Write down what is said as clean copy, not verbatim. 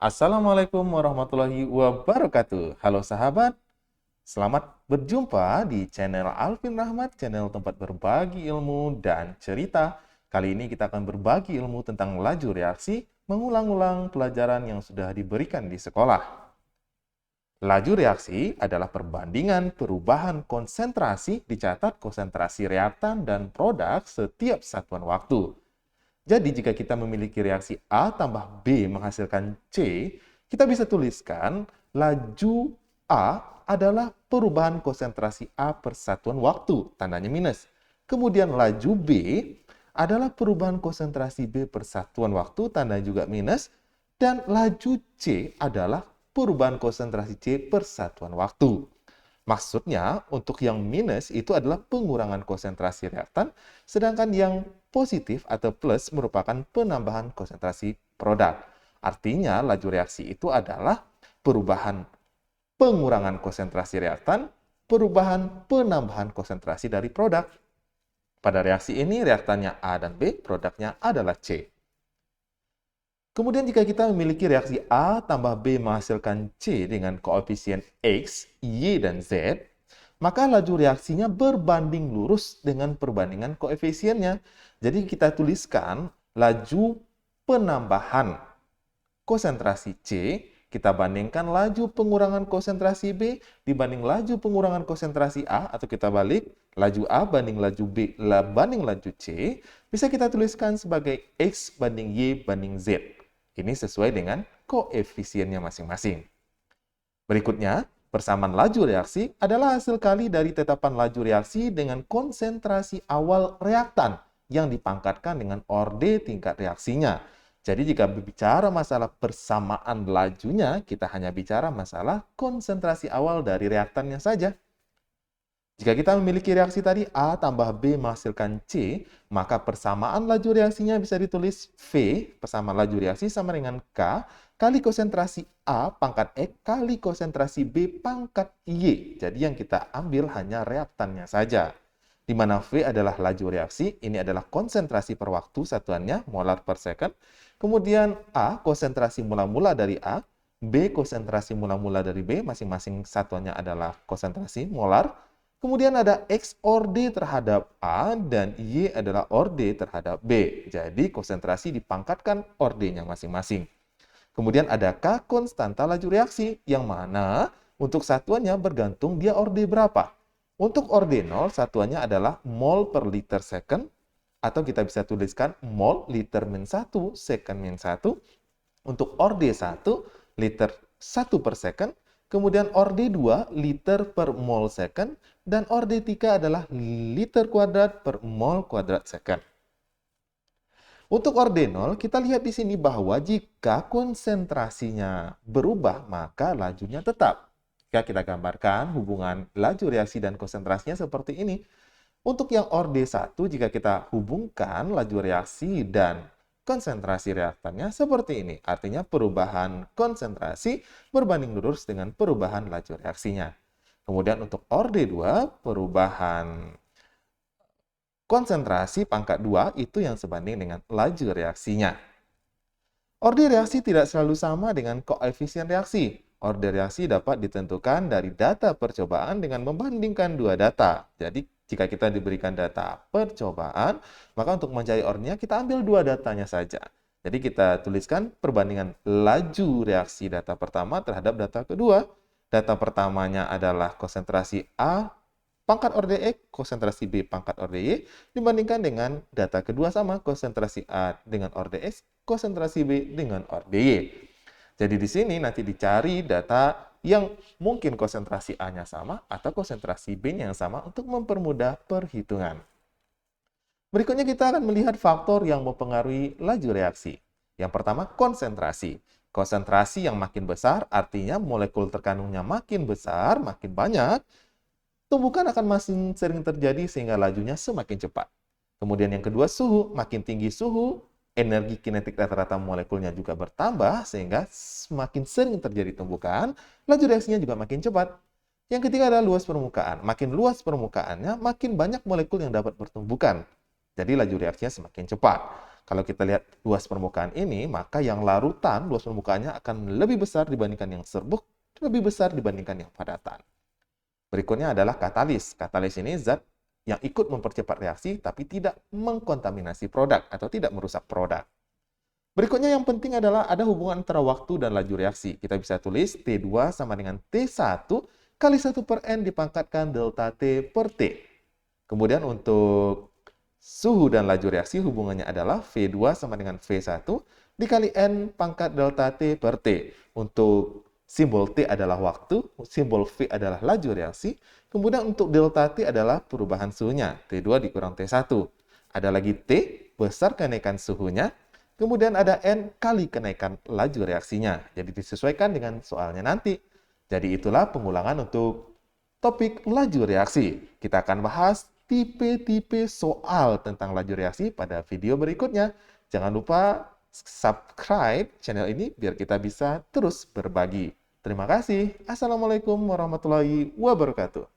Assalamualaikum warahmatullahi wabarakatuh. Halo sahabat, selamat berjumpa di channel Alvin Rahmat, channel tempat berbagi ilmu dan cerita. Kali ini kita akan berbagi ilmu tentang laju reaksi, mengulang-ulang pelajaran yang sudah diberikan di sekolah. Laju reaksi adalah perbandingan perubahan konsentrasi dicatat konsentrasi reaktan dan produk setiap satuan waktu. Jadi jika kita memiliki reaksi A tambah B menghasilkan C, kita bisa tuliskan laju A adalah perubahan konsentrasi A per satuan waktu, tandanya minus. Kemudian laju B adalah perubahan konsentrasi B per satuan waktu, tanda juga minus. Dan laju C adalah perubahan konsentrasi C per satuan waktu. Maksudnya, untuk yang minus itu adalah pengurangan konsentrasi reaktan, sedangkan yang positif atau plus merupakan penambahan konsentrasi produk. Artinya, laju reaksi itu adalah perubahan pengurangan konsentrasi reaktan, perubahan penambahan konsentrasi dari produk. Pada reaksi ini, reaktannya A dan B, produknya adalah C. Kemudian jika kita memiliki reaksi A tambah B menghasilkan C dengan koefisien X, Y, dan Z, maka laju reaksinya berbanding lurus dengan perbandingan koefisiennya. Jadi kita tuliskan laju penambahan konsentrasi C, kita bandingkan laju pengurangan konsentrasi B dibanding laju pengurangan konsentrasi A, atau kita balik, laju A banding laju B banding laju C, bisa kita tuliskan sebagai X banding Y banding Z. Ini sesuai dengan koefisiennya masing-masing. Berikutnya, persamaan laju reaksi adalah hasil kali dari tetapan laju reaksi dengan konsentrasi awal reaktan yang dipangkatkan dengan orde tingkat reaksinya. Jadi jika berbicara masalah persamaan lajunya, kita hanya bicara masalah konsentrasi awal dari reaktannya saja. Jika kita memiliki reaksi tadi A tambah B menghasilkan C, maka persamaan laju reaksinya bisa ditulis V, persamaan laju reaksi sama dengan K, kali konsentrasi A pangkat X kali konsentrasi B pangkat Y. Jadi yang kita ambil hanya reaktannya saja. Di mana V adalah laju reaksi, ini adalah konsentrasi per waktu satuannya, molar per second. Kemudian A, konsentrasi mula-mula dari A, B, konsentrasi mula-mula dari B, masing-masing satuannya adalah konsentrasi molar. Kemudian ada X orde terhadap A dan Y adalah orde terhadap B. Jadi konsentrasi dipangkatkan ordenya masing-masing. Kemudian ada K konstanta laju reaksi, yang mana untuk satuannya bergantung dia orde berapa. Untuk orde 0, satuannya adalah mol per liter second, atau kita bisa tuliskan mol liter min 1 second min 1. Untuk orde 1, liter 1 per second. Kemudian orde 2, liter per mol second. Dan orde 3 adalah liter kuadrat per mol kuadrat second. Untuk orde 0, kita lihat di sini bahwa jika konsentrasinya berubah, maka lajunya tetap. Jika kita gambarkan hubungan laju reaksi dan konsentrasinya seperti ini. Untuk yang orde 1, jika kita hubungkan laju reaksi dan konsentrasi reaktannya seperti ini. Artinya perubahan konsentrasi berbanding lurus dengan perubahan laju reaksinya. Kemudian untuk orde 2, perubahan konsentrasi pangkat 2 itu yang sebanding dengan laju reaksinya. Orde reaksi tidak selalu sama dengan koefisien reaksi. Orde reaksi dapat ditentukan dari data percobaan dengan membandingkan dua data. Jadi, jika kita diberikan data percobaan, maka untuk mencari ordenya kita ambil dua datanya saja. Jadi kita tuliskan perbandingan laju reaksi data pertama terhadap data kedua. Data pertamanya adalah konsentrasi A pangkat orde X, konsentrasi B pangkat orde Y, dibandingkan dengan data kedua sama, konsentrasi A dengan orde X, konsentrasi B dengan orde Y. Jadi di sini nanti dicari data yang mungkin konsentrasi A-nya sama atau konsentrasi B-nya yang sama untuk mempermudah perhitungan. Berikutnya kita akan melihat faktor yang mempengaruhi laju reaksi. Yang pertama, konsentrasi. Konsentrasi yang makin besar artinya molekul terkandungnya makin besar, makin banyak, tumbukan akan makin sering terjadi sehingga lajunya semakin cepat. Kemudian yang kedua, suhu. Makin tinggi suhu, energi kinetik rata-rata molekulnya juga bertambah sehingga semakin sering terjadi tumbukan, laju reaksinya juga makin cepat. Yang ketiga adalah luas permukaan. Makin luas permukaannya, makin banyak molekul yang dapat bertumbukan. Jadi laju reaksinya semakin cepat. Kalau kita lihat luas permukaan ini, maka yang larutan luas permukaannya akan lebih besar dibandingkan yang serbuk, lebih besar dibandingkan yang padatan. Berikutnya adalah katalis. Katalis ini zat yang ikut mempercepat reaksi tapi tidak mengkontaminasi produk atau tidak merusak produk. Berikutnya yang penting adalah ada hubungan antara waktu dan laju reaksi. Kita bisa tulis T2 sama dengan T1 kali 1 per N dipangkatkan delta T per T. Kemudian untuk suhu dan laju reaksi hubungannya adalah V2 sama dengan V1 dikali N pangkat delta T per T. Untuk simbol T adalah waktu, simbol V adalah laju reaksi, kemudian untuk delta T adalah perubahan suhunya, T2 dikurang T1. Ada lagi T, besar kenaikan suhunya, kemudian ada N kali kenaikan laju reaksinya. Jadi disesuaikan dengan soalnya nanti. Jadi itulah pengulangan untuk topik laju reaksi. Kita akan bahas tipe-tipe soal tentang laju reaksi pada video berikutnya. Jangan lupa subscribe channel ini biar kita bisa terus berbagi. Terima kasih. Assalamualaikum warahmatullahi wabarakatuh.